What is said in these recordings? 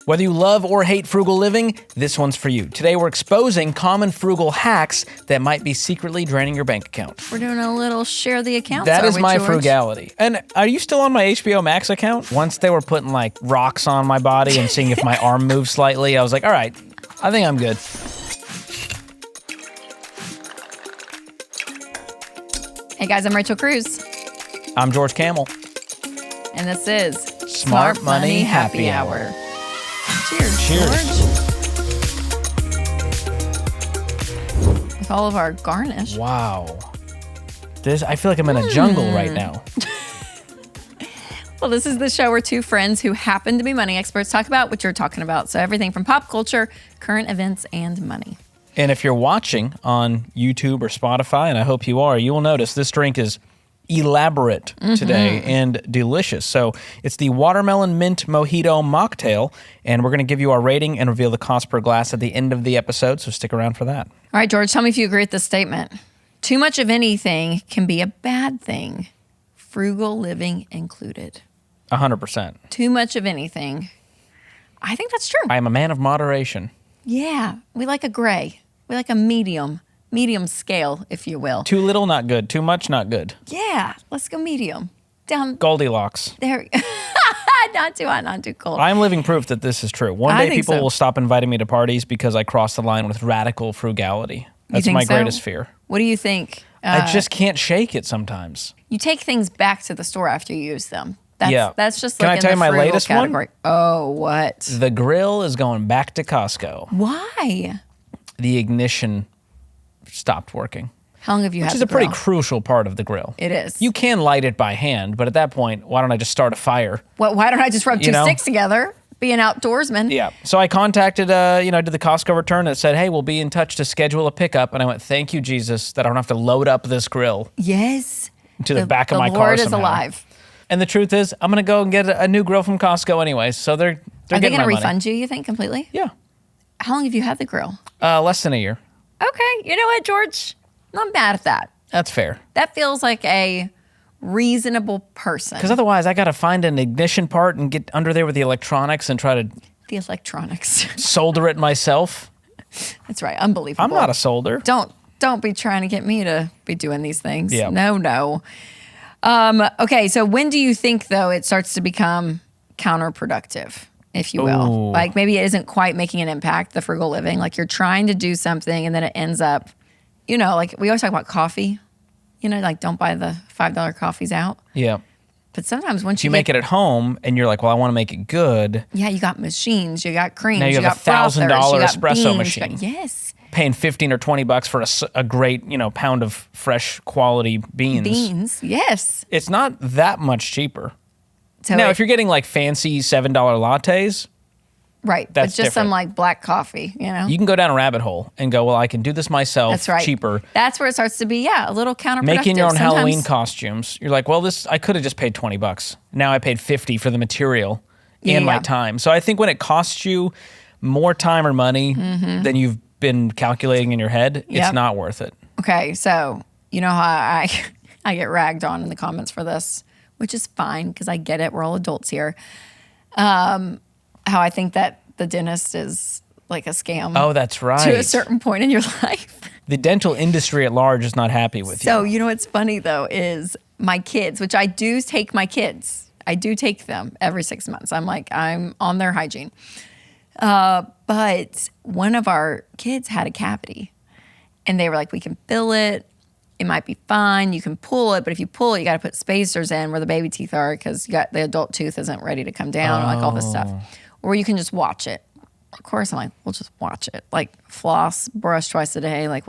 Whether you love or hate frugal living, this one's for you. Today we're exposing common frugal hacks that might be secretly draining your bank account. We're doing a little share the accounts. That is my George? frugality. And are you still on my HBO Max account? Once they were putting like rocks on my body and seeing if my arm moved slightly, I was like, all right, I think I'm good. Hey guys, I'm Rachel Cruz. I'm George Camel. And this is Smart Money Happy Hour. Cheers, Cheers. George. With all of our garnish. Wow. I feel like I'm in a jungle right now. Well, this is the show where two friends who happen to be money experts talk about what you're talking about. So everything from pop culture, current events, and money. And if you're watching on YouTube or Spotify, and I hope you are, you will notice this drink is elaborate today and delicious. So it's the Watermelon Mint Mojito Mocktail, and we're going to give you our rating and reveal the cost per glass at the end of the episode, so stick around for that. All right, George, tell me if you agree with this statement. Too much of anything can be a bad thing, frugal living included. 100%. Too much of anything. I think that's true. I am a man of moderation. Yeah, we like a gray. We like a medium scale, if you will. Too little, not good. Too much, not good. Yeah, let's go medium. Down Goldilocks. there. Not too hot, not too cold. I'm living proof that this is true. One day people will stop inviting me to parties because I cross the line with radical frugality. That's my greatest fear. What do you think? I just can't shake it sometimes. You take things back to the store after you use them. That's just Can like I tell in you the my frugal latest category. one? Oh, what? The grill is going back to Costco. Why? The ignition stopped working. How long have you had Which is the a pretty grill? crucial part of the grill. It is. You can light it by hand, but at that point, why don't I just start a fire? Why don't I just rub two know? sticks together? Be an outdoorsman. Yeah. So I contacted, did the Costco return that said, hey, we'll be in touch to schedule a pickup. And I went, thank you, Jesus, that I don't have to load up this grill Yes. to the back of my car The Lord somehow. is alive. And the truth is, I'm going to go and get a new grill from Costco anyway. So they're Are they getting going to my refund money. you think, completely? Yeah. How long have you had the grill? Less than a year. Okay. You know what, George? Not mad at that. That's fair. That feels like a reasonable person. Because otherwise, I got to find an ignition part and get under there with the electronics and try to The electronics. solder it myself. That's right. Unbelievable. I'm not a solder. Don't be trying to get me to be doing these things. Yeah. No. Okay, so when do you think, though, it starts to become counterproductive, if you will? Ooh. Like maybe it isn't quite making an impact, the frugal living. Like you're trying to do something and then it ends up, like we always talk about coffee. Like don't buy the $5 coffees out. Yeah. But sometimes once You make it at home and you're like, well, I want to make it good. Yeah, you got machines, you got creams, Now you have got $1,000 frothers, you got espresso beans, machine. Yes. Paying $15 or $20 for a great, pound of fresh quality beans. Beans, yes. It's not that much cheaper. So Now, if you're getting like fancy $7 lattes, right, that's but just some different. like black coffee, you can go down a rabbit hole and go, well, I can do this myself That's right. cheaper. That's where it starts to be, a little counterproductive. Making your own Sometimes- Halloween costumes. You're like, well, I could have just paid $20. Now I paid $50 for the material and my Yeah. time. So I think when it costs you more time or money than you've been calculating in your head, it's Yep. not worth it. Okay, so you know how I get ragged on in the comments for this, which is fine because I get it. We're all adults here. How I think that the dentist is like a scam. Oh, that's right. To a certain point in your life. The dental industry at large is not happy with you. So, what's funny though is my kids, which I do take my kids. I do take them every 6 months. I'm on their hygiene. But one of our kids had a cavity and they were like, we can fill it. It might be fine. You can pull it, but if you pull it, you got to put spacers in where the baby teeth are because the adult tooth isn't ready to come down, like all this stuff. Or you can just watch it. Of course, I'm like, we'll just watch it. Like floss, brush twice a day. Like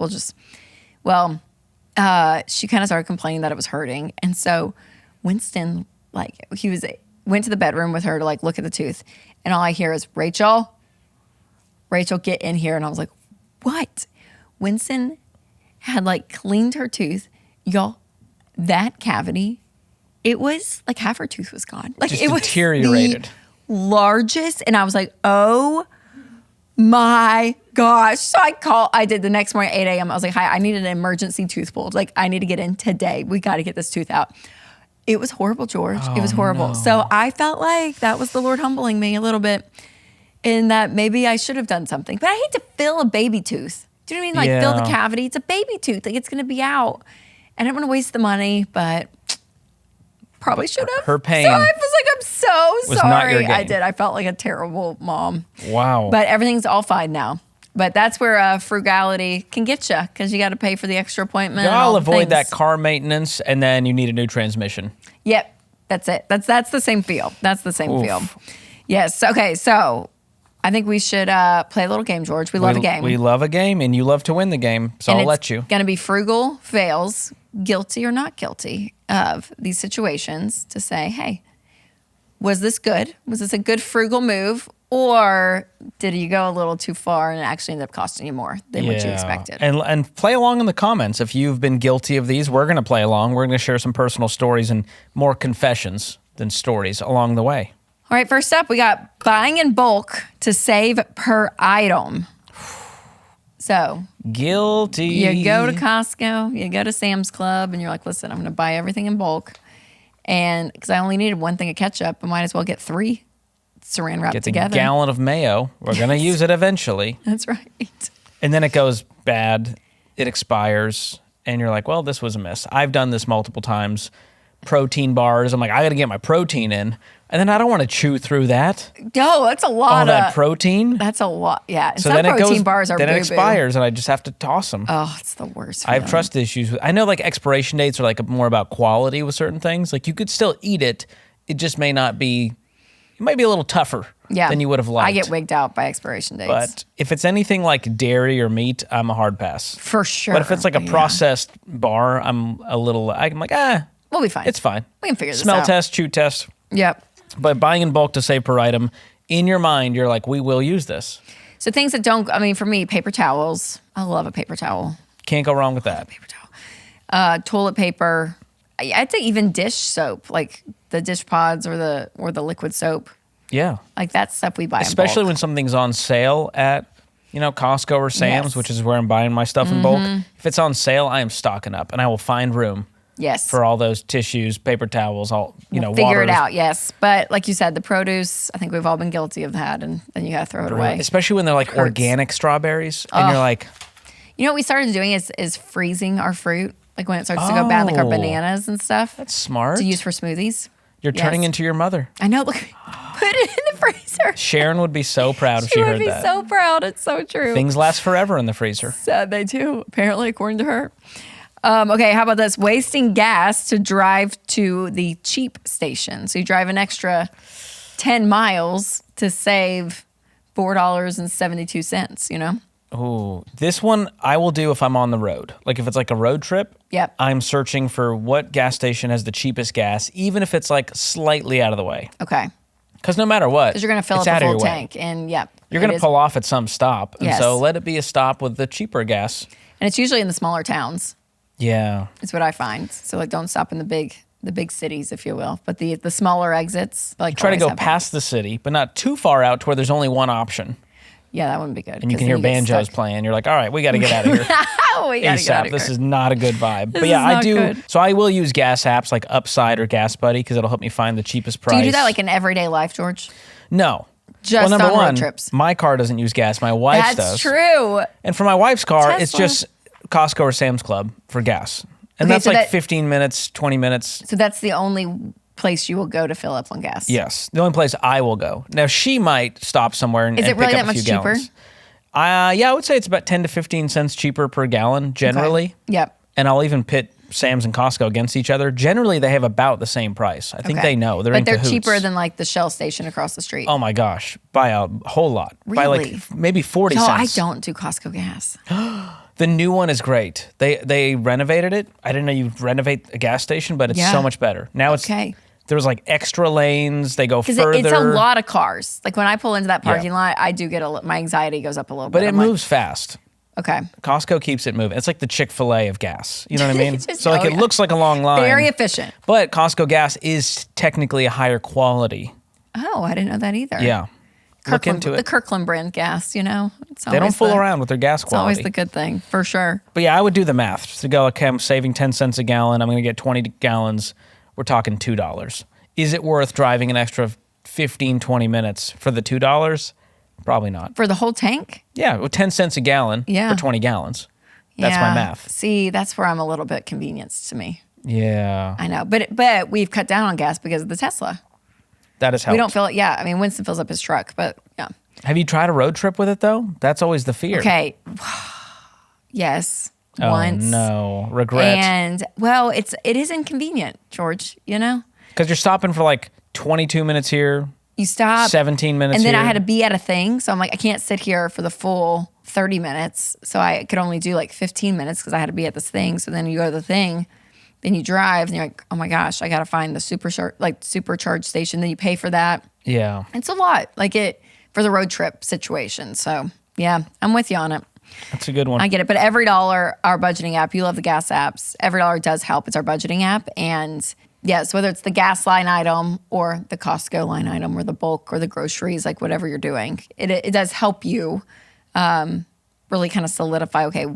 she kind of started complaining that it was hurting. And so Winston, went to the bedroom with her to look at the tooth. And all I hear is, Rachel, get in here. And I was like, what? Winston had cleaned her tooth. Y'all, that cavity, it was like half her tooth was gone. Just it was deteriorated. the largest. And I was like, oh my gosh. So I did the next morning at 8 a.m. I was like, hi, I need an emergency tooth pulled. I need to get in today. We got to get this tooth out. It was horrible, George. It was horrible. No. So I felt like that was the Lord humbling me a little bit. in that maybe I should have done something. But I hate to fill a baby tooth. Do you know what I mean? Like fill the cavity. It's a baby tooth. Like it's going to be out. I didn't want to waste the money, but probably should have. Her pain. So I was like, I'm so was sorry. not your gain. I did. I felt like a terrible mom. Wow. But everything's all fine now. But that's where frugality can get you because you got to pay for the extra appointment. I'll avoid that car maintenance, and then you need a new transmission. Yep. That's it. That's the same feel. That's the same feel. Yes. Okay. So I think we should play a little game, George. We love a game. We love a game, and you love to win the game, so I'll let you. It's going to be frugal, fails, guilty or not guilty of these situations to say, hey, was this good? Was this a good frugal move? Or did you go a little too far and it actually ended up costing you more than what you expected? And play along in the comments. If you've been guilty of these, we're going to play along. We're going to share some personal stories and more confessions than stories along the way. All right, first up, we got buying in bulk to save per item. So guilty. You go to Costco, you go to Sam's Club, and you're like, listen, I'm going to buy everything in bulk. And because I only needed one thing of ketchup, I might as well get 3 saran wrapped together. Get a gallon of mayo. We're going to use it eventually. That's right. And then it goes bad. It expires. And you're like, well, this was a miss. I've done this multiple times. Protein bars. I'm like, I got to get my protein in. And then I don't want to chew through that. No, that's a lot all that protein. That's a lot. Yeah. And so some then protein bars are then boo-boo. it expires and I just have to toss them. Oh, it's the worst. I have trust issues. I know like expiration dates are like more about quality with certain things. Like you could still eat it. It just may not be, it might be a little tougher than you would have liked. I get wigged out by expiration dates. But if it's anything like dairy or meat, I'm a hard pass. For sure. But if it's like a processed bar, I'm like, we'll be fine. It's fine. We can figure this out. Smell test, chew test. Yep. But buying in bulk to save per item, in your mind, you're like, we will use this. So things that don't, I mean, for me, paper towels. I love a paper towel. Can't go wrong with that. Paper towel. Toilet paper. I'd say even dish soap, like the dish pods or the liquid soap. Yeah. Like that stuff we buy especially in bulk. when something's on sale at, Costco or Sam's, which is where I'm buying my stuff in bulk. If it's on sale, I am stocking up and I will find room. Yes. For all those tissues, paper towels, figure water. it out, yes. But like you said, the produce, I think we've all been guilty of that, and then you got to throw it away. Especially when they're like organic strawberries, and you're like... You know what we started doing is freezing our fruit, like when it starts to go bad, like our bananas and stuff. That's smart. To use for smoothies. You're turning into your mother. I know, look, put it in the freezer. Sharon would be so proud if she heard that. She would be so proud, it's so true. Things last forever in the freezer. Sad they do, apparently, according to her. Okay, how about this? Wasting gas to drive to the cheap station. So you drive an extra 10 miles to save $4.72, Oh, this one I will do if I'm on the road. Like if it's like a road trip, I'm searching for what gas station has the cheapest gas, even if it's like slightly out of the way. Okay. Because no matter what, because you're going to fill up a full tank. And you're going to pull off at some stop. And yes. so let it be a stop with the cheaper gas. And it's usually in the smaller towns. Yeah. It's what I find. So like don't stop in the big cities, if you will. But the smaller exits, like try to go past the city, but not too far out to where there's only one option. Yeah, that wouldn't be good. And you can hear banjos playing. You're like, all right, we got to get out of here. We got to get out of here. This is not a good vibe. But yeah, I do. Good. So I will use gas apps like Upside or Gas Buddy because it'll help me find the cheapest price. Do you do that like in everyday life, George? No. Just number on one, road trips. My car doesn't use gas. My wife's does. That's true. And for my wife's car, Tesla. It's just Costco or Sam's Club for gas. And that's like 15 minutes, 20 minutes. So that's the only place you will go to fill up on gas? Yes. The only place I will go. Now, she might stop somewhere and pick up a few gallons. Is it really that much cheaper? Yeah, I would say it's about 10 to 15 cents cheaper per gallon generally. Okay. Yep. And I'll even pit Sam's and Costco against each other. Generally, they have about the same price. I think they know. They're cheaper than like the Shell station across the street. Oh my gosh. By a whole lot. Really? By like maybe 40 cents. No, I don't do Costco gas. The new one is great. They renovated it. I didn't know you renovate a gas station, but it's so much better. Now it's there's like extra lanes. They go further. It's a lot of cars. Like when I pull into that parking lot, I do get my anxiety goes up a little bit. But it moves fast. Okay. Costco keeps it moving. It's like the Chick-fil-A of gas. You know what I mean? So like it looks like a long line. Very efficient. But Costco gas is technically a higher quality. Oh, I didn't know that either. Yeah. Look into it. The Kirkland brand gas, They don't fool around with their gas quality. It's always the good thing, for sure. But yeah, I would do the math. To go, okay, I'm saving 10 cents a gallon. I'm going to get 20 gallons. We're talking $2. Is it worth driving an extra 15, 20 minutes for the $2? Probably not. For the whole tank? Yeah, well, 10 cents a gallon Yeah. for 20 gallons. That's my math. See, that's where I'm a little bit convenienced to me. Yeah. I know. But we've cut down on gas because of the Tesla. That has helped. We don't fill it. Yeah. I mean, Winston fills up his truck, but yeah. Have you tried a road trip with it, though? That's always the fear. Okay. Yes. Oh, Once. no. Regret. And, well, it is inconvenient, George, you know? Because you're stopping for like 22 minutes here. You stop. 17 minutes And then here. I had to be at a thing. So I'm like, I can't sit here for the full 30 minutes. So I could only do like 15 minutes because I had to be at this thing. So then you go to the thing, then you drive, and you're like, oh my gosh, I got to find the supercharge station. Then you pay for that. Yeah. It's a lot, for the road trip situation. So yeah, I'm with you on it. That's a good one. I get it. But every dollar, our budgeting app, you love the gas apps, every dollar does help. It's our budgeting app. And yes, whether it's the gas line item or the Costco line item or the bulk or the groceries, like whatever you're doing, it does help you really kind of solidify, okay,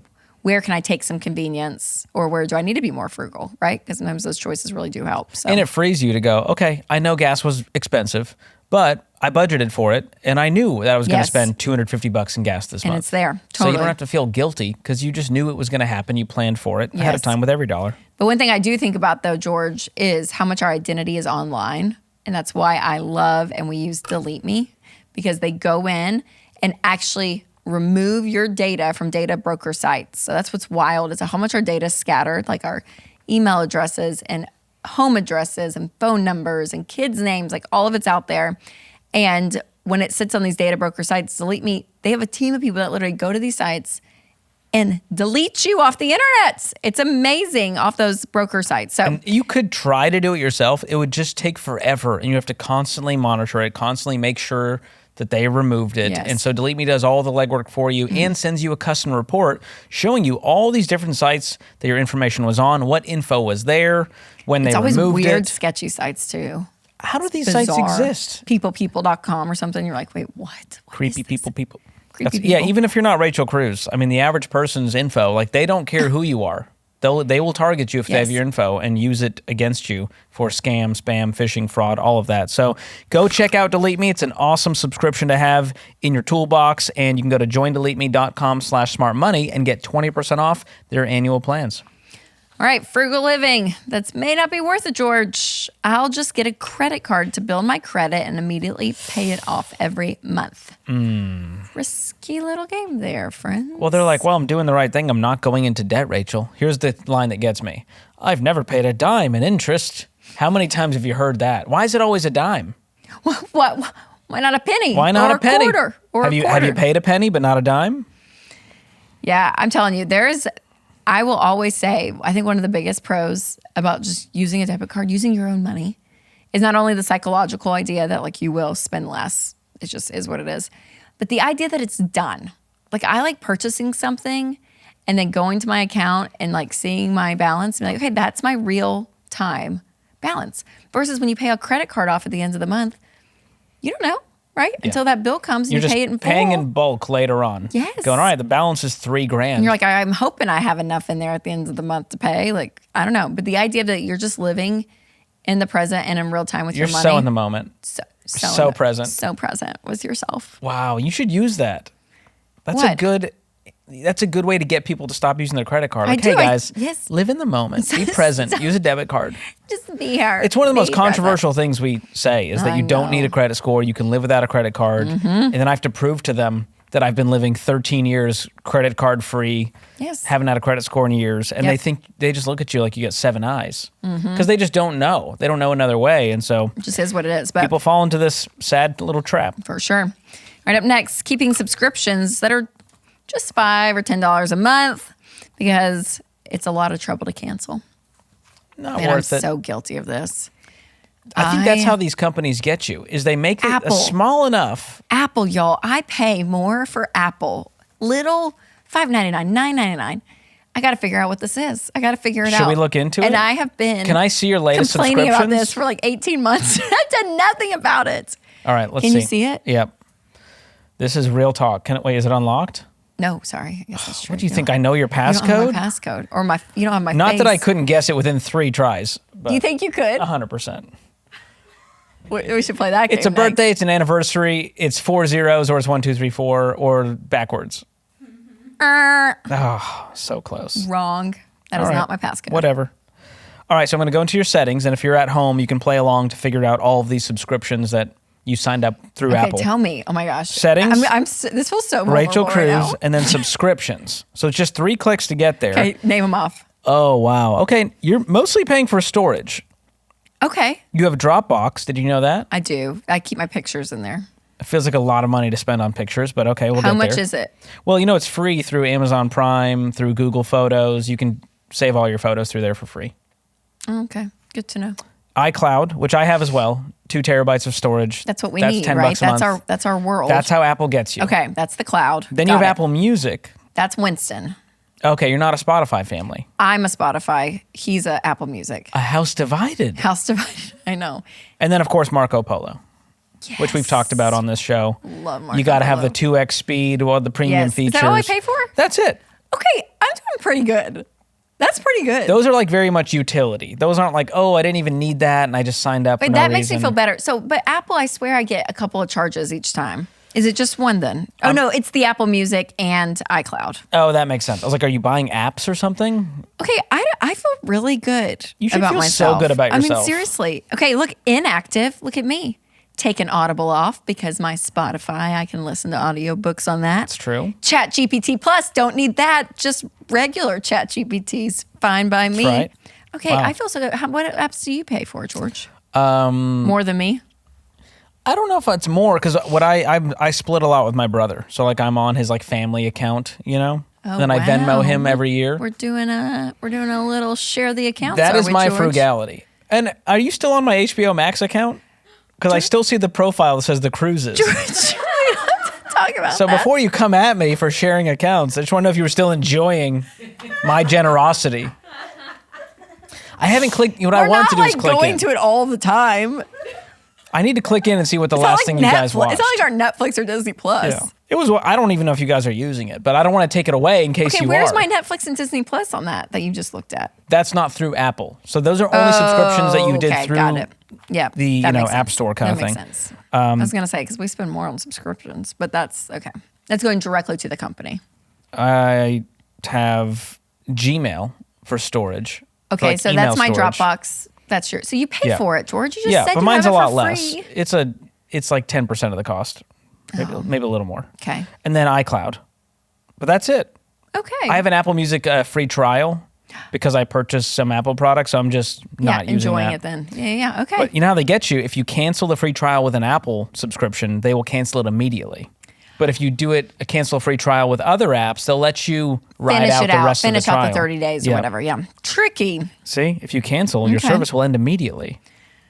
where can I take some convenience or where do I need to be more frugal, right? Because sometimes those choices really do help. So. And it frees you to go, okay, I know gas was expensive, but I budgeted for it, and I knew that I was going to spend $250 in gas this month. And it's there. Totally. So you don't have to feel guilty because you just knew it was going to happen. You planned for it ahead of time with every dollar. But one thing I do think about, though, George, is how much our identity is online. And that's why I love and we use Delete Me, because they go in and actually remove your data from data broker sites. So that's what's wild, is how much our data is scattered, like our email addresses and home addresses and phone numbers and kids' names, like all of it's out there. And when it sits on these data broker sites, Delete Me, they have a team of people that literally go to these sites and delete you off the internet. It's amazing, off those broker sites. So and you could try to do it yourself. It would just take forever, and you have to constantly monitor it, constantly make sure that they removed it. Yes. And so Delete Me does all the legwork for you and sends you a custom report showing you all these different sites that your information was on, what info was there, when they removed it. It's always weird, sketchy sites too. How do these sites exist? Peoplepeople.com or something. You're like, wait, what? Creepy people. Creepy people. Yeah, even if you're not Rachel Cruz, I mean, the average person's info, like they don't care who you are. They will target you if they have your info and use it against you for scam, spam, phishing, fraud, all of that. So go check out Delete Me. It's an awesome subscription to have in your toolbox, and you can go to joindeleteme.com/smartmoney and get 20% off their annual plans. All right, frugal living. That may not be worth it, George. I'll just get a credit card to build my credit and immediately pay it off every month. Risky little game there, friends. Well, they're like, well, I'm doing the right thing. I'm not going into debt, Rachel. Here's the line that gets me. I've never paid a dime in interest. How many times have you heard that? Why is it always a dime? What? Why not a penny? Why not or a penny? Quarter, or have a you quarter? Have you paid a penny but not a dime? Yeah, I'm telling you, I will always say, I think one of the biggest pros about just using a debit card, using your own money, is not only the psychological idea that like you will spend less, it just is what it is, but the idea that it's done. Like I like purchasing something and then going to my account and like seeing my balance and be like, okay, that's my real time balance. Versus when you pay a credit card off at the end of the month, you don't know. Right? Yeah. Until that bill comes and you're you pay it in full. You're just paying in bulk later on. Yes. Going, all right, the balance is $3,000. And you're like, I'm hoping I have enough in there at the end of the month to pay. Like, I don't know. But the idea that you're just living in the present and in real time with your money. You're so in the moment. So present. So present with yourself. Wow. You should use that. That's a good way to get people to stop using their credit card. Like, hey guys, live in the moment. Be present. Use a debit card. Just be here. It's one of the most controversial things we say is that you don't need a credit score. You can live without a credit card. And then I have to prove to them that I've been living 13 years credit card free, haven't had a credit score in years. And they just look at you like you got seven eyes because they just don't know. They don't know another way. And so it just is what it is. But people fall into this sad little trap. For sure. All right, up next, keeping subscriptions that are just $5 or $10 a month because it's a lot of trouble to cancel. Not worth it. I'm so guilty of this. I think that's how these companies get you, is they make it small enough. Apple, y'all. I pay more for Apple. Little $5.99, $9.99. I got to figure out what this is. I got to figure it out. Should we look into it? And I have been Can I see your latest complaining subscriptions? about this for like 18 months. I've done nothing about it. All right, let's see. Can you see it? Yep. This is real talk. Wait, is it unlocked? No, sorry. I guess that's true. What do you think? I know your passcode? You don't have my passcode. Or you don't have my Not face. that I couldn't guess it within 3 tries. Do you think you could? 100%. We should play that game It's a birthday, next. it's an anniversary, it's 4 zeros, or it's 1, 2, 3, 4, or backwards. Oh, so close. Wrong. That is not my passcode. Whatever. All right, so I'm going to go into your settings, and if you're at home, you can play along to figure out all of these subscriptions that you signed up through Apple. Okay, tell me. Oh my gosh. Settings. This feels so Rachel vulnerable right Cruz, now. and then subscriptions. So it's just 3 clicks to get there. Okay, name them off. Oh, wow. Okay, you're mostly paying for storage. Okay. You have Dropbox. Did you know that? I do. I keep my pictures in there. It feels like a lot of money to spend on pictures, but okay, we'll get there. How much is it? Well, it's free through Amazon Prime, through Google Photos. You can save all your photos through there for free. Okay, good to know. iCloud, which I have as well, 2 terabytes of storage. That's what we need, $10 right? a month. That's our world. That's how Apple gets you. Okay, that's the cloud. Then you Got have it. Apple Music. That's Winston. Okay, you're not a Spotify family. I'm a Spotify. He's a Apple Music. A house divided. House divided. I know. And then, of course, Marco Polo, which we've Yes. talked about on this show. Love Marco You got to have Polo. the 2x speed, all the premium Yes. features. Is that all I pay for? That's it. Okay, I'm doing pretty good. That's pretty good. Those are like very much utility. Those aren't like, oh, I didn't even need that, and I just signed up for Wait, no that makes me reason. feel better. So, but Apple, I swear I get a couple of charges each time. Is it just one then? Oh, no, it's the Apple Music and iCloud. Oh, that makes sense. I was like, are you buying apps or something? Okay, I feel really good You should about feel so myself. good about I mean, yourself. seriously. Okay, look, inactive. Look at me. Taking Audible off because my Spotify, I can listen to audiobooks on that. It's true. Chat GPT Plus, don't need that. Just regular Chat GPT's fine by me. right. Okay, Wow. I feel so good. What apps do you pay for, George? More than me? I don't know if it's more because what I split a lot with my brother. So like I'm on his like family account, Oh, then I Venmo him wow. every year. We're doing a little share the accounts. That is are we, my George? frugality. And are you still on my HBO Max account? Because I still see the profile that says the cruises. George, we don't have to talk about So that. before you come at me for sharing accounts, I just want to know if you were still enjoying my generosity. I haven't clicked. What I We're wanted not to do is like click going in. to it all the time. I need to click in and see what the It's not last like thing you guys Netflix. watched. It's not like our Netflix or Disney Plus. Yeah. It was. I don't even know if you guys are using it, but I don't want to take it away in case Okay, you where's are. my Netflix and Disney Plus on that you just looked at? That's not through Apple. So those are only subscriptions that you did Okay, through got it. Yeah, the that makes App sense. Store kind that of thing. Makes sense. I was gonna say because we spend more on subscriptions, but that's okay. That's going directly to the company. I have Gmail for storage. Okay, like so email that's my storage. Dropbox. That's your. So you pay Yeah. for it, George. You just Yeah, said but you mine's have a it lot for less. free. It's like 10% of the cost, maybe a little more. Okay. And then iCloud, but that's it. Okay. I have an Apple Music free trial because I purchased some Apple products, so I'm just not using enjoying that. it then. Yeah. Okay. But you know how they get you? If you cancel the free trial with an Apple subscription, they will cancel it immediately. But if you do it, a cancel a free trial with other apps, they'll let you ride Finish out it the out. rest Finish of the trial. out the 30 days or Yeah. whatever. Yeah. Tricky. See, if you cancel, your Okay. service will end immediately.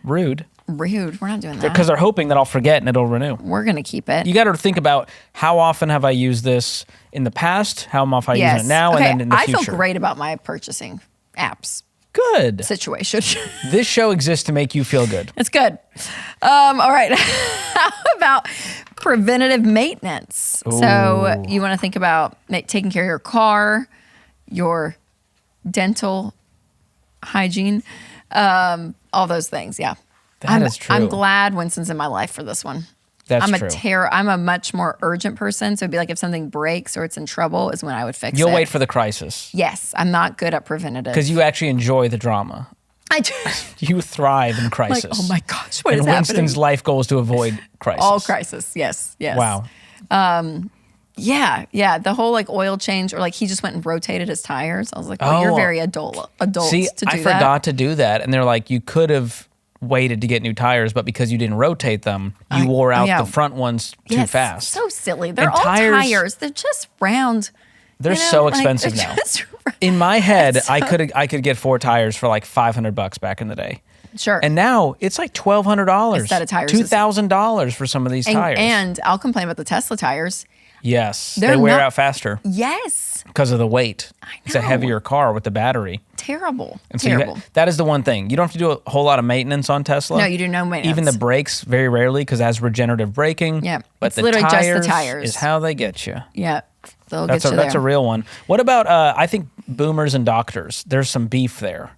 Rude. Rude. We're not doing that. Because they're hoping that I'll forget and it'll renew. We're gonna keep it. You got to think about how often have I used this in the past, how often I use it now, Okay, and then in the I future. feel great about my purchasing apps Good. situation. This show exists to make you feel good. It's good. All right. How about preventative maintenance? So you want to think about taking care of your car, your dental hygiene, all those things. Yeah. That is true. I'm glad Winston's in my life for this one. That's I'm true. I'm a much more urgent person. So it'd be like if something breaks or it's in trouble is when I would fix it. You'll wait for the crisis Yes. I'm not good at preventative. because you actually enjoy the drama. I do. You thrive in Like, crisis. oh my gosh, what and is Winston's happening? life goal is to avoid crisis. All crisis. Yes. Yes. Wow. Yeah. Yeah. The whole like oil change or like he just went and rotated his tires. I was like, well, you're Oh. very adult See, to do I that. forgot to do that. And they're like, you could have waited to get new tires, but because you didn't rotate them, you wore out yeah. the front ones too Yes, fast. So silly. They're And all tires- tires. They're just round. They're you know, so like, expensive they're now. just In my head, I could get 4 tires for like $500 back in the day. Sure. And now it's like $1,200. A set of tires is- $2,000 for some of these tires. And I'll complain about the Tesla tires. yes, they're they wear not- out faster Yes. because of the weight. It's a know. heavier car with the battery. Terrible. And so you Terrible. that is the one thing. You don't have to do a whole lot of maintenance on Tesla. No, you do no maintenance. Even the brakes, very rarely, because that's regenerative braking. Yeah, But it's the literally just the tires tires. is how they get you. Yeah. They'll That's get you that's a there. real one. What about, I think, boomers and doctors? There's some beef there.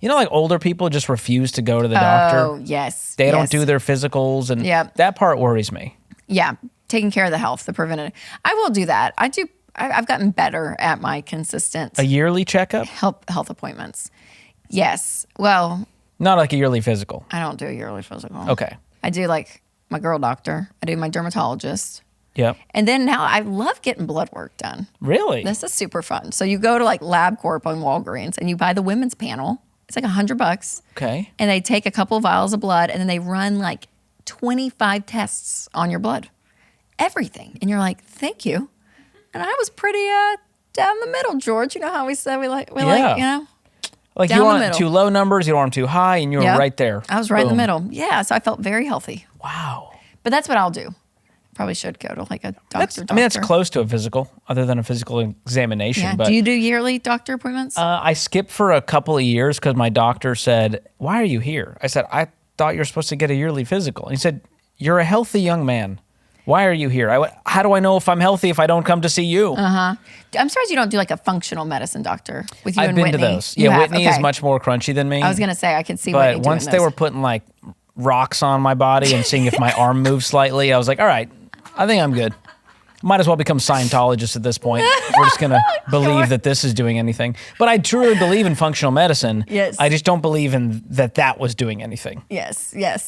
You know, like older people just refuse to go to the doctor. Oh, yes. They don't yes. do their physicals, and Yep. that part worries me. Yeah, taking care of the health, the preventative. I will do that. I've gotten better at my consistent A yearly checkup? health appointments. Yes. Well, Not like a yearly physical. I don't do a yearly physical. Okay. I do like my girl doctor. I do my dermatologist. Yep. And then now I love getting blood work done. Really? This is super fun. So you go to like LabCorp on Walgreens and you buy the women's panel. It's like $100. Okay. And they take a couple vials of blood and then they run like 25 tests on your blood. Everything. And you're like, thank you. And I was pretty down the middle, George. You know how we said we like, you know? Like down you the want middle. too low numbers, you don't want them too high, and you were Yep. right there. I was right in the Boom. middle. Yeah. So I felt very healthy. Wow. But that's what I'll do. Probably should go to like a doctor. I mean, that's close to a physical, other than a physical examination. Yeah. But Do you do yearly doctor appointments? I skipped for a couple of years because my doctor said, "Why are you here?" I said, "I thought you were supposed to get a yearly physical." And he said, "You're a healthy young man. Why are you here?" I went, "How do I know if I'm healthy if I don't come to see you?" I'm surprised you don't do like a functional medicine doctor with you I've and been Whitney. to those. You Yeah, have? Whitney is Okay. much more crunchy than me. I was gonna say I could see. but Whitney doing once they those. were putting like rocks on my body and seeing if my arm moved slightly, I was like, "All right, I think I'm good." Might as well become Scientologists at this point. We're just gonna believe that this is doing anything. But I truly believe in functional medicine. Yes. I just don't believe in that was doing anything. yes,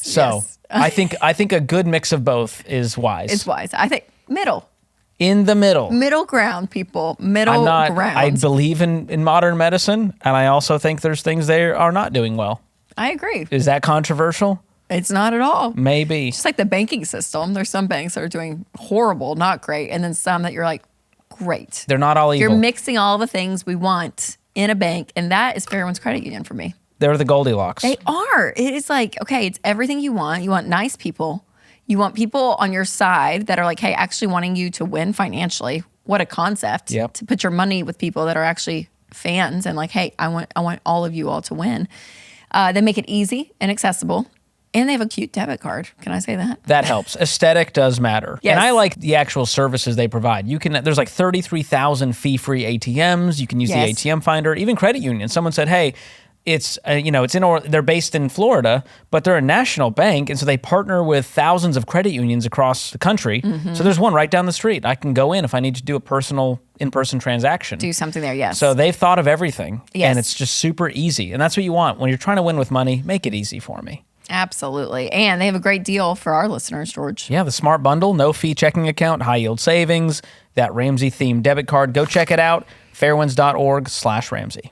So yes. I think a good mix of both is wise. It's wise. I think middle In the middle. ground, people. Middle I'm not. ground. I believe in modern medicine, and I also think there's things they are not doing well. I agree. Is that controversial? It's not at all. Maybe. Just like the banking system. There's some banks that are doing horrible, not great, and then some that you're like, great. They're not all evil. You're mixing all the things we want in a bank, and that is Fairwinds Credit Union for me. They're the Goldilocks. They are. It is like, okay, it's everything you want. You want nice people. You want people on your side that are like, hey, actually wanting you to win financially. What a concept. Yep. To put your money with people that are actually fans and like, hey, I want all of you all to win. They make it easy and accessible. And they have a cute debit card. Can I say that? That helps. Aesthetic does matter. Yes. And I like the actual services they provide. There's like 33,000 fee-free ATMs. You can use Yes. the ATM finder, even credit unions. Someone said, "Hey, they're based in Florida, but they're a national bank, and so they partner with thousands of credit unions across the country. Mm-hmm. So there's one right down the street. I can go in if I need to do a personal in-person transaction. Do something there, yes. So they've thought of everything, Yes. and it's just super easy. And that's what you want. When you're trying to win with money, make it easy for me. Absolutely. And they have a great deal for our listeners, George. Yeah, the Smart Bundle, no fee checking account, high yield savings, that Ramsey themed debit card. Go check it out, fairwinds.org/Ramsey.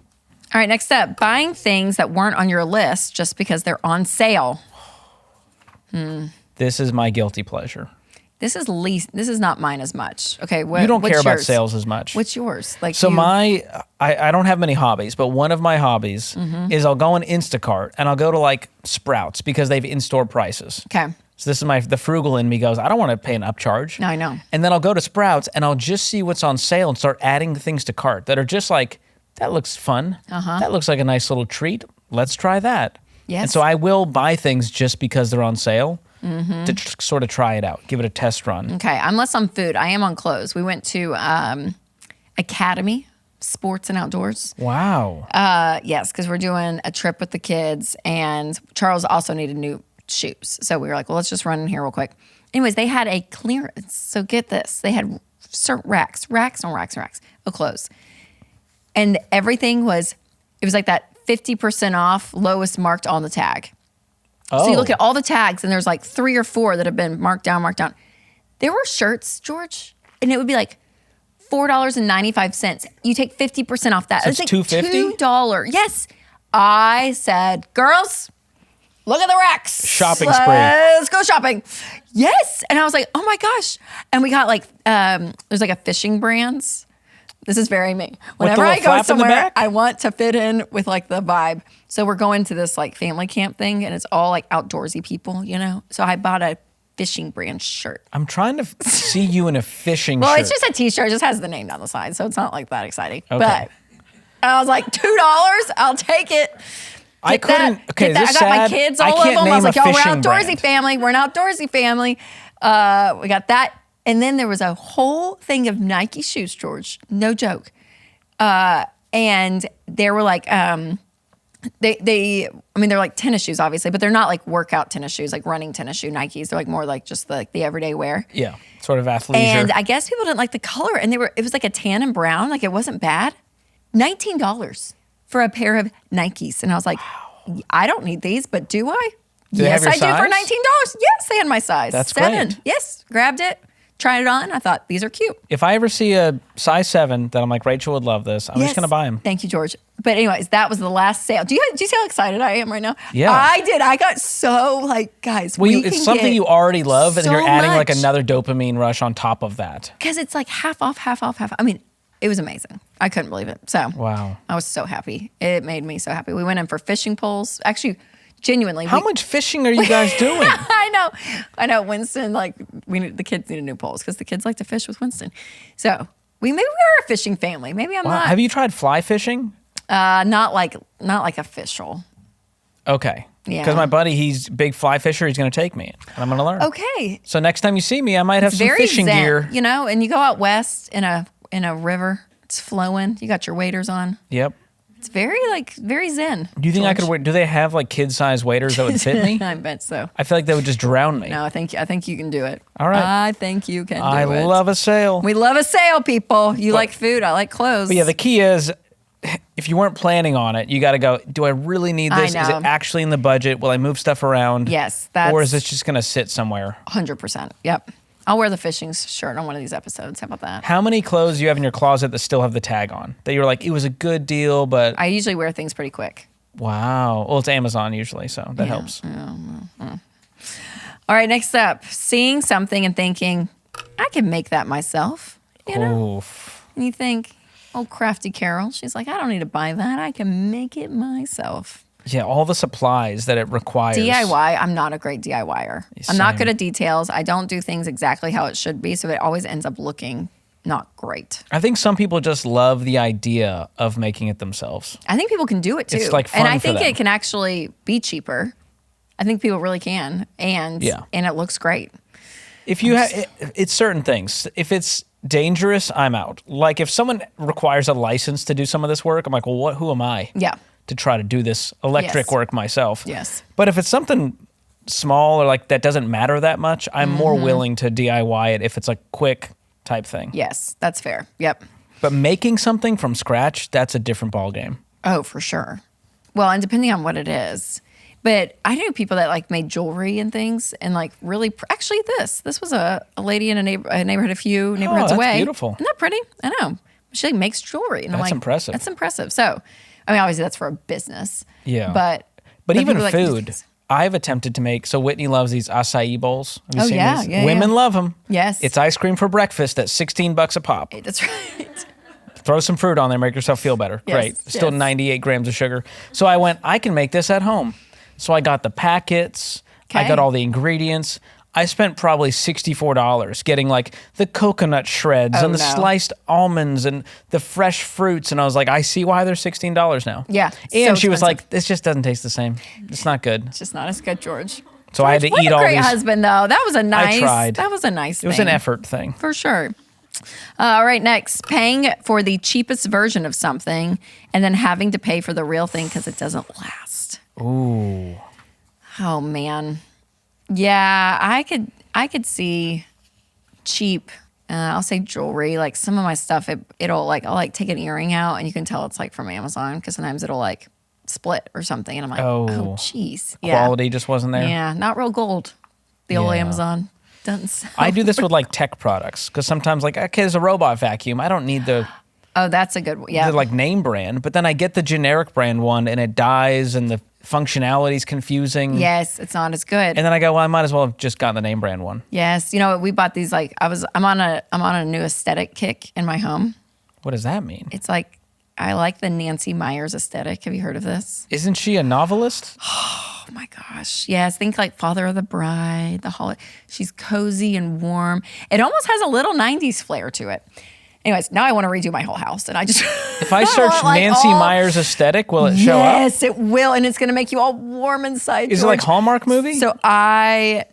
All right, next up, buying things that weren't on your list just because they're on sale. This is my guilty pleasure. This is not mine as much. Okay, You don't what's care about yours? sales as much. What's yours? Like So you, I don't have many hobbies, but one of my hobbies Mm-hmm. is I'll go on Instacart and I'll go to like Sprouts because they've in-store prices. Okay. So this is the frugal in me goes, I don't want to pay an upcharge. No, I know. And then I'll go to Sprouts and I'll just see what's on sale and start adding things to cart that are just like, that looks fun. That looks like a nice little treat. Let's try that. Yes. And so I will buy things just because they're on sale to sort of try it out, give it a test run. Okay, I'm less on food. I am on clothes. We went to Academy Sports and Outdoors. Wow. Yes, because we're doing a trip with the kids, and Charles also needed new shoes. So we were like, well, let's just run in here real quick. Anyways, they had a clearance. So get this. They had certain racks of clothes. And everything it was like that 50% off, lowest marked on the tag. So you look at all the tags, and there's like 3 or 4 that have been marked down. There were shirts, George, and it would be like $4.95. You take 50% off that. So It's it's like $2.50? $2. Yes. I said, girls, look at the racks. Shopping spree. Let's go shopping. Yes. And I was like, oh my gosh. And we got like, there's like a fishing brands. This is very me. Whenever little I go flap in the somewhere, back? I want to fit in with like the vibe. So we're going to this like family camp thing, and it's all like outdoorsy people, you know? So I bought a fishing brand shirt. I'm trying to see you in a fishing Well, shirt. it's just a t-shirt. It just has the name down the side. So it's not like that exciting. Okay. But I was like, $2, I'll take it. I couldn't. Okay, Get is this that. I got my sad? kids I all over can't them. I was name like, a y'all, we're fishing outdoorsy brand. family. We're an outdoorsy family. We got that. And then there was a whole thing of Nike shoes, George. No joke. And there were like They're like tennis shoes, obviously, but they're not like workout tennis shoes, like running tennis shoe Nikes. They're like more like just the everyday wear. Yeah, sort of athleisure. And I guess people didn't like the color, and it was like a tan and brown, like it wasn't bad. $19 for a pair of Nikes, and I was like, I don't need these, but do I? Yes, I do for $19. Yes, they had my size. That's 7. great. Yes, grabbed it, tried it on. I thought these are cute. If I ever see a size 7 that I'm like, Rachel would love this, I'm just going to buy them. Thank you, George. But anyways, that was the last sale. Do you see how excited I am right now? Yeah. I did. I got so like, guys, It's something you already love, and then you're adding like much. another dopamine rush on top of that. Because it's like half off. I mean, it was amazing. I couldn't believe it. So Wow. I was so happy. It made me so happy. We went in for fishing poles. Actually, genuinely. How much fishing are you guys doing? I know. Winston, like, the kids needed new poles because the kids like to fish with Winston. So maybe we are a fishing family. Maybe I'm not. Have you tried fly fishing? Not like official. Okay. Yeah. Because my buddy, he's a big fly fisher. He's going to take me, and I'm going to learn. Okay. So next time you see me, I might have some Very fishing zen, gear. you know, and you go out west in a river. It's flowing. You got your waders on. Yep. It's very zen. Do you think George. I could wear? Do they have like kid-sized waders that would fit me? I bet so. I feel like they would just drown me. No, I think you can do it. All right. I think you can do I it. love a sale. We love a sale, people. You like food. I like clothes. But yeah, the key is, if you weren't planning on it, you got to go, do I really need I this? Is know. it actually in the budget? Will I move stuff around? Yes, Or is this just going to sit somewhere? 100%. Yep. I'll wear the fishing shirt on one of these episodes. How about that? How many clothes do you have in your closet that still have the tag on? That you're like, it was a good deal, but... I usually wear things pretty quick. Wow. Well, it's Amazon usually, so that helps. All right, next up. Seeing something and thinking, I can make that myself. You know? Oof. And you think, oh, crafty Carol. She's like, I don't need to buy that. I can make it myself. Yeah, all the supplies that it requires. DIY, I'm not a great DIYer. I'm not Same. good at details. I don't do things exactly how it should be, so it always ends up looking not great. I think some people just love the idea of making it themselves. I think people can do it too. It's, like, fun and I for think them. it can actually be cheaper. I think people really can, and it looks great. If you have, it's certain things. If it's dangerous, I'm out. Like if someone requires a license to do some of this work, I'm like, well, who am I? Yeah. To try to do this electric Yes. work myself. Yes. But if it's something small or like that doesn't matter that much, I'm more willing to DIY it if it's a quick type thing. Yes, that's fair. Yep. But making something from scratch, that's a different ballgame. Oh, for sure. Well, and depending on what it is. But I knew people that like made jewelry and things and like really, actually this was a lady in a neighborhood a few neighborhoods that's away. beautiful. Isn't that pretty? I know. She like makes jewelry. And I'm That's like, impressive. That's impressive. So, I mean, obviously that's for a business. Yeah. But even people like to do food, things. I've attempted to make. So Whitney loves these acai bowls. Have you Oh, seen yeah, these? yeah, Women yeah. love them. Yes. It's ice cream for breakfast at $16 a pop. That's right. Throw some fruit on there, make yourself feel better. Yes, Great. Still yes. 98 grams of sugar. So I went, I can make this at home. So I got the packets. I Okay. got all the ingredients. I spent probably $64 getting like the coconut shreds Oh, and the no. sliced almonds and the fresh fruits. And I was like, I see why they're $16 now. Yeah, And so she was expensive. like, this just doesn't taste the same. It's not good. It's just not as good, George. So I had to What eat a all great these. husband, though. That was a nice. tried. That was a nice. It was an effort thing. for sure. All right, next, paying for the cheapest version of something and then having to pay for the real thing because it doesn't last. Ooh. Oh man, yeah, I could see cheap. I'll say jewelry. Like some of my stuff, it'll like I'll like take an earring out and you can tell it's like from Amazon because sometimes it'll like split or something, and I'm like, oh jeez, Quality just wasn't there. Yeah, not real gold. The old Yeah. Amazon doesn't sell. I do this with like tech products because sometimes like, okay, there's a robot vacuum. I don't need the Oh, that's a good one. Yeah. like name brand, but then I get the generic brand one and it dies and the functionality is confusing. Yes, it's not as good. And then I go, well, I might as well have just gotten the name brand one. Yes, you know we bought these like I'm on a new aesthetic kick in my home. What does that mean? It's like I like the Nancy Myers aesthetic. Have you heard of this? Isn't she a novelist? Oh my gosh. Yes, think like Father of the Bride, the holiday. She's cozy and warm. It almost has a little 90s flair to it. Anyways, now I want to redo my whole house and I just If I search Nancy Myers aesthetic, will it show up? Yes, it will, and it's going to make you all warm inside. Is it like Hallmark movie? So no,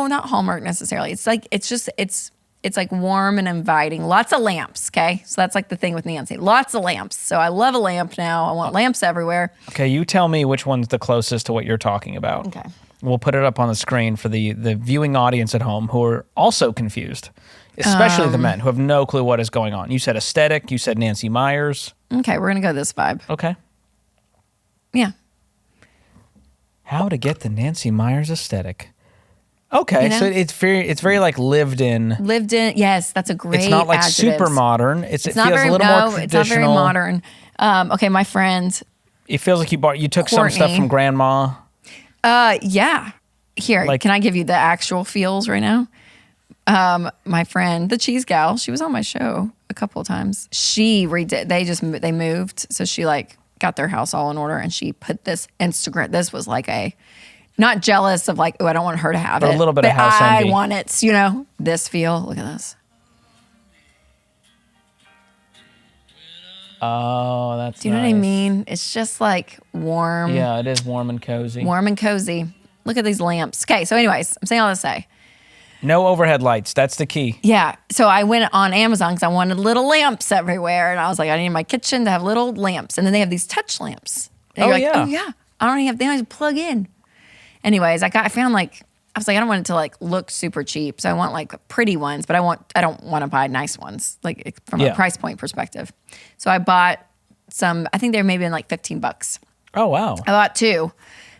not Hallmark necessarily. It's like it's It's like warm and inviting. Lots of lamps, okay? So that's like the thing with Nancy. Lots of lamps. So I love a lamp now. I want lamps everywhere. Okay, you tell me which one's the closest to what you're talking about. Okay. We'll put it up on the screen for the viewing audience at home who are also confused, especially the men who have no clue what is going on. You said aesthetic. You said Nancy Myers. Okay, we're going to go this vibe. Okay. Yeah. How to get the Nancy Myers aesthetic. Okay, You know? so it's very like lived in. Lived in, yes, that's a great It's not like adjective. super modern. It It's feels not very, a little more traditional. it's not very modern. Okay, my friend, It feels like you took some stuff Courtney. from grandma. yeah. Here, Like- can I give you the actual feels right now? My friend, the cheese gal, she was on my show a couple of times. She redid, they moved. So she like got their house all in order and she put this Instagram. This was like not jealous of like, oh, I don't want her to have But it. a little bit of house I envy. want it, you know, this feel. Look at this. Oh, that's Do you know what I nice. mean? It's just like warm. Yeah, it is warm and cozy. Warm and cozy. Look at these lamps. Okay, so anyways, I'm saying all this to say. No overhead lights. That's the key. Yeah, so I went on Amazon because I wanted little lamps everywhere. And I was like, I need my kitchen to have little lamps. And then they have these touch lamps. And you're like, yeah. oh yeah. I don't even have, they don't even plug in. Anyways, I found like, I was like, I don't want it to like look super cheap. So I want like pretty ones, but I don't want to buy nice ones, like from Yeah. a price point perspective. So I bought some, I think they're maybe in like $15. Oh, wow. I bought two.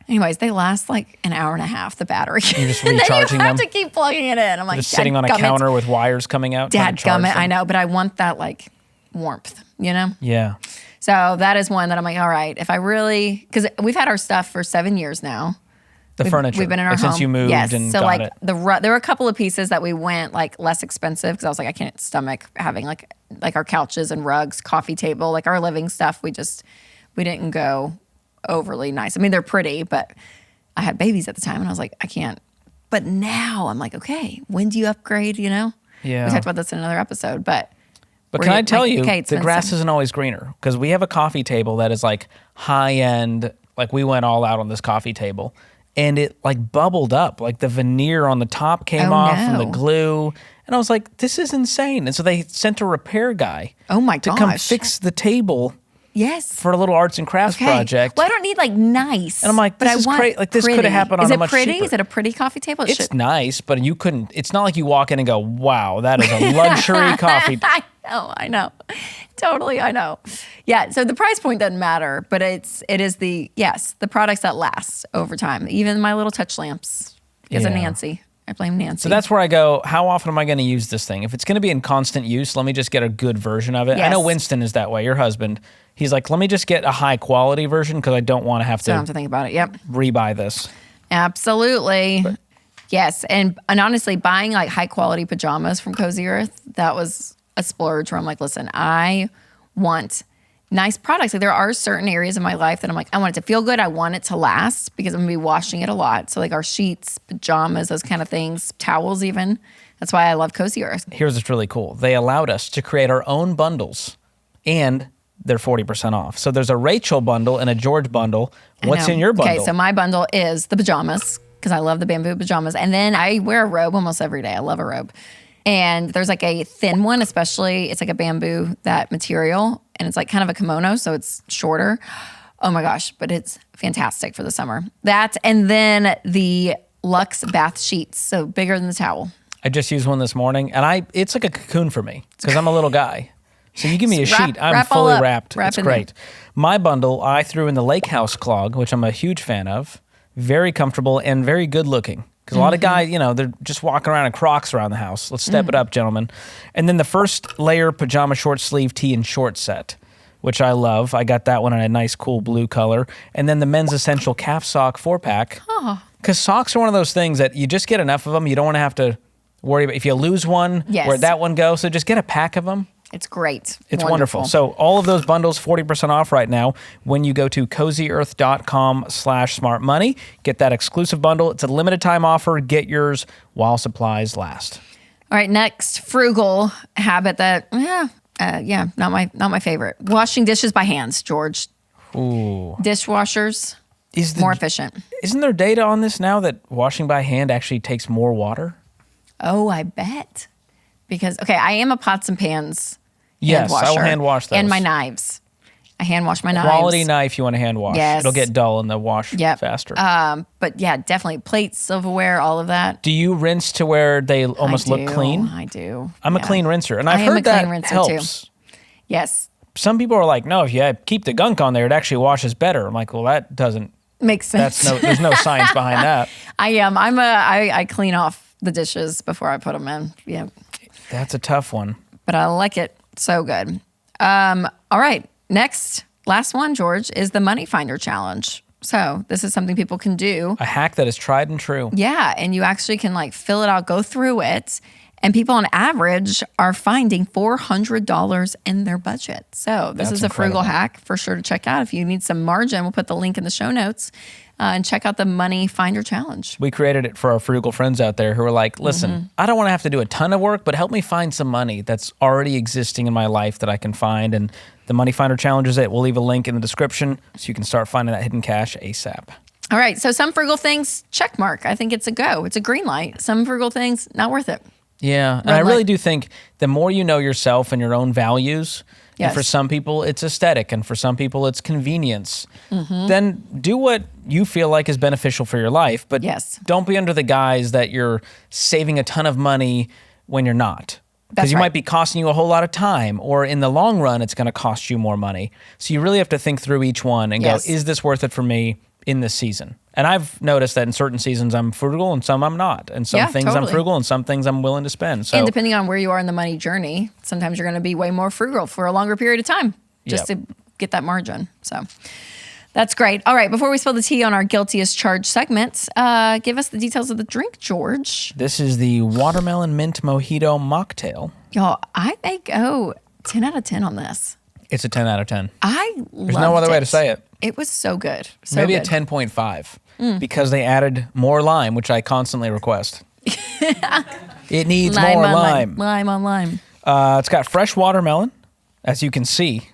Anyways, they last like an hour and a half, the battery. You're just And then recharging you have them? to keep plugging it in. I'm like, Just sitting on a counter with wires coming out. trying to charge Dadgummit, them. I know, but I want that like warmth, you know? Yeah. So that is one that I'm like, all right, if I really, because we've had our stuff for 7 years now. The furniture. We've been in our like, home since you moved yes. and so got like it. there were a couple of pieces that we went like less expensive because I was like, I can't stomach having like our couches and rugs, coffee table, like our living stuff. We didn't go overly nice. I mean, they're pretty, but I had babies at the time and I was like, I can't. But now I'm like, okay, when do you upgrade? You know? Yeah. We talked about this in another episode, but But we're can I like, tell you, okay, it's the been grass some- isn't always greener because we have a coffee table that is like high end. Like we went all out on this coffee table and it like bubbled up. Like the veneer on the top came Oh, off from the no. glue. And I was like, this is insane. And so they sent a repair guy Oh my to come gosh. fix the table Yes. for a little arts and crafts Okay. project. Well, I don't need like nice. And I'm like, but this I is want great. Like, this coulda pretty. happened on Is a it much pretty? cheaper- Is it a pretty coffee table? It It's should- nice, but you couldn't. It's not like you walk in and go, "Wow, that is a luxury coffee." I know. Totally, I know. Yeah, so the price point doesn't matter, but it is the products that last over time. Even my little touch lamps. Because of Yeah. Nancy. I blame Nancy. So that's where I go. How often am I going to use this thing? If it's going to be in constant use, let me just get a good version of it. I know Yes. Winston is that way. Your husband, he's like, let me just get a high quality version because I don't want to have so I don't have to to think about it. Yep. rebuy this. Absolutely. Yes. And honestly, buying like high quality pajamas from Cozy Earth, that was a splurge where I'm like, listen, I want nice products. Like there are certain areas in my life that I'm like, I want it to feel good. I want it to last because I'm gonna be washing it a lot. So like our sheets, pajamas, those kind of things, towels even. That's why I love Cozy Earth. Here's what's really cool. They allowed us to create our own bundles and they're 40% off. So there's a Rachel bundle and a George bundle. What's I know. in your bundle? Okay, so my bundle is the pajamas because I love the bamboo pajamas. And then I wear a robe almost every day. I love a robe. And there's like a thin one, especially it's like a bamboo, that material. And it's like kind of a kimono, so it's shorter. Oh my gosh, but it's fantastic for the summer. That and then the Luxe bath sheets, so bigger than the towel. I just used one this morning and it's like a cocoon for me because I'm a little guy. So you give me a Wrap- sheet, I'm wrap all fully up. wrapped. Wrap It's in there. great. My bundle, I threw in the Lake House clog, which I'm a huge fan of. Very comfortable and very good looking. Because a lot of guys, they're just walking around in Crocs around the house. Let's step it up, gentlemen. And then the first layer pajama short sleeve tee and short set, which I love. I got that one in a nice, cool blue color. And then the men's essential calf sock 4-pack. Because socks are one of those things that you just get enough of them. You don't want to have to worry about if you lose one, Yes. where'd that one go? So just get a pack of them. It's great. It's wonderful. So all of those bundles, 40% off right now when you go to cozyearth.com/smartmoney. Get that exclusive bundle. It's a limited time offer. Get yours while supplies last. All right, next frugal habit that not my favorite. Washing dishes by hands, George. Ooh. Dishwashers more efficient. Isn't there data on this now that washing by hand actually takes more water? Oh, I bet. because, okay, I am a pots and pans Yes, hand washer. I will hand wash those. And my knives. I hand wash my knives. Quality knife you want to hand wash. Yes. It'll get dull in the wash faster. But yeah, definitely plates, silverware, all of that. Do you rinse to where they almost look clean? I do. I'm a clean rinser, and I've I am heard a clean that rinser, helps. too. Yes. Some people are like, no, if you keep the gunk on there, it actually washes better. I'm like, well, that doesn't. Makes sense. There's no science behind that. I clean off the dishes before I put them in. Yeah. That's a tough one. But I like it so good. All right. Last one, George, is the Money Finder Challenge. So this is something people can do. A hack that is tried and true. Yeah. And you actually can like fill it out, go through it. And people on average are finding $400 in their budget. So this is a frugal hack for sure to check out. If you need some margin, we'll put the link in the show notes and check out the Money Finder Challenge. We created it for our frugal friends out there who are like, listen, I don't want to have to do a ton of work, but help me find some money that's already existing in my life that I can find. And the Money Finder Challenge is it. We'll leave a link in the description so you can start finding that hidden cash ASAP. All right. So some frugal things, check mark. I think it's a go. It's a green light. Some frugal things, not worth it. Yeah, and I really do think the more you know yourself and your own values, and for some people it's aesthetic, and for some people it's convenience, then do what you feel like is beneficial for your life, but don't be under the guise that you're saving a ton of money when you're not. Because you might be costing you a whole lot of time, or in the long run, it's going to cost you more money. So you really have to think through each one and go, is this worth it for me in this season? And I've noticed that in certain seasons I'm frugal and some I'm not. And some things I'm frugal and some things I'm willing to spend. So, and depending on where you are in the money journey, sometimes you're going to be way more frugal for a longer period of time just to get that margin. So that's great. All right, before we spill the tea on our Guilty as Charged segments, give us the details of the drink, George. This is the Watermelon Mint Mojito Mocktail. Y'all, I think, 10 out of 10 on this. It's a 10 out of 10. There's no other way to say it. It was so good. Maybe a 10.5 because they added more lime, which I constantly request. It needs more lime. Lime on lime. It's got fresh watermelon, as you can see.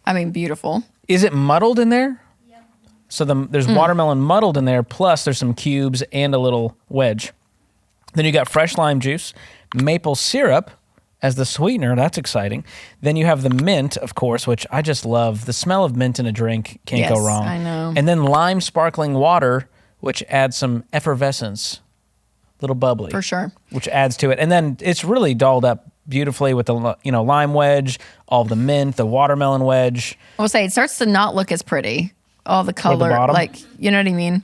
I mean, beautiful. Is it muddled in there? Yep. So there's watermelon muddled in there, plus there's some cubes and a little wedge. Then you got fresh lime juice, maple syrup as the sweetener. That's exciting. Then you have the mint, of course, which I just love. The smell of mint in a drink can't go wrong. I know. And then lime sparkling water, which adds some effervescence, little bubbly. For sure. Which adds to it. And then it's really dolled up beautifully with the lime wedge, all of the mint, the watermelon wedge. I will say it starts to not look as pretty. All the color, you know what I mean?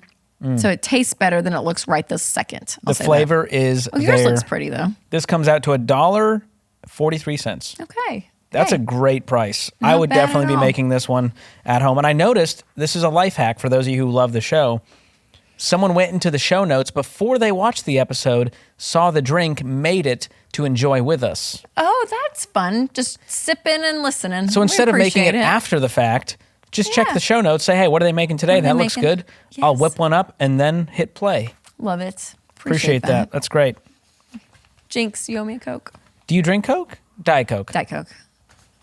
So it tastes better than it looks right this second. The flavor is there. Yours looks pretty though. This comes out to $1.43. Okay. That's a great price. Not I would bad definitely at be all. making this one at home. And I noticed, this is a life hack for those of you who love the show. Someone went into the show notes before they watched the episode, saw the drink, made it to enjoy with us. Oh, that's fun. Just sipping and listening. So instead of making it after the fact, just check the show notes, say, hey, what are they making today? That looks good. Yes. I'll whip one up and then hit play. Love it. Appreciate that. That's great. Jinx, you owe me a Coke. Do you drink Coke? Diet Coke. Diet Coke.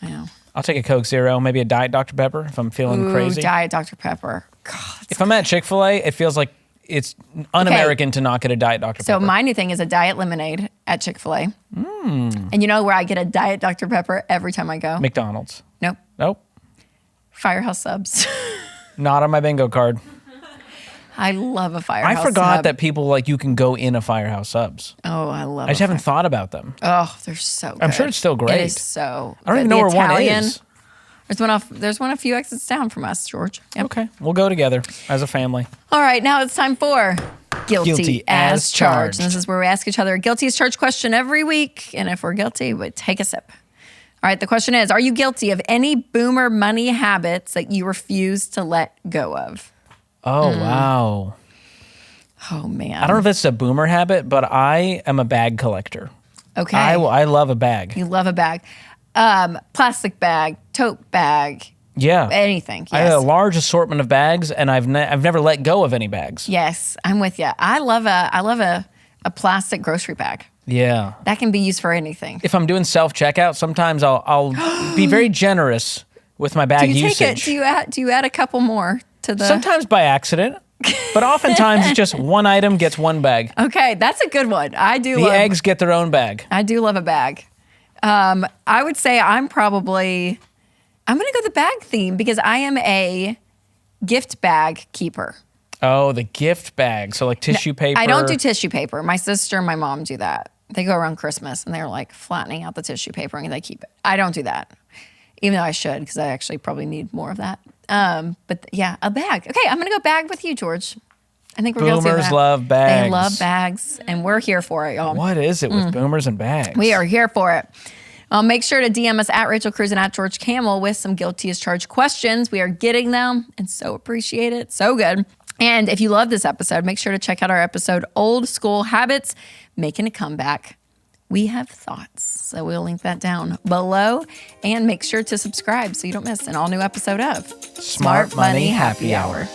I know. I'll take a Coke Zero, maybe a Diet Dr. Pepper if I'm feeling crazy. Diet Dr. Pepper. God, if I'm at Chick-fil-A, it feels like it's un-American to not get a Diet Dr. Pepper. So my new thing is a Diet Lemonade at Chick-fil-A. And you know where I get a Diet Dr. Pepper every time I go? McDonald's. Nope. Nope. Firehouse Subs. Not on my bingo card. I love a Firehouse I forgot Sub. that people you can go in a Firehouse Subs. Oh, I love I just haven't thought about them. Oh, they're so good. I'm sure it's still great. It is so I don't even know where one is. There's one a few exits down from us, George. Yep. Okay. We'll go together as a family. All right, now it's time for Guilty as Charged. And this is where we ask each other a guilty as charged question every week. And if we're guilty, we take a sip. All right, the question is, are you guilty of any boomer money habits that you refuse to let go of? Oh, wow. Oh, man. I don't know if it's a boomer habit, but I am a bag collector. Okay. I love a bag. You love a bag. Plastic bag, tote bag. Yeah. Anything. Yes. I have a large assortment of bags, and I've never let go of any bags. Yes, I'm with you. I love a plastic grocery bag. Yeah. That can be used for anything. If I'm doing self-checkout, sometimes I'll be very generous with my bag usage. Do you take it? Do you add a couple more to the? Sometimes by accident, but oftentimes it's just one item gets one bag. Okay, that's a good one. The eggs get their own bag. I do love a bag. I would say I'm going to go the bag theme because I am a gift bag keeper. Oh, the gift bag. So like tissue paper. I don't do tissue paper. My sister and my mom do that. They go around Christmas and they're like flattening out the tissue paper and they keep it. I don't do that, even though I should because I actually probably need more of that. But yeah, a bag. Okay, I'm going to go bag with you, George. I think we're guilty of that. Boomers love bags. They love bags, and we're here for it, y'all. What is it with boomers and bags? We are here for it. Make sure to DM us at Rachel Cruz and at George Camel with some guilty as charged questions. We are getting them and so appreciate it. So good. And if you love this episode, make sure to check out our episode, Old School Habits, Making a Comeback. We have thoughts, so we'll link that down below. And make sure to subscribe so you don't miss an all-new episode of Smart Money Happy Hour.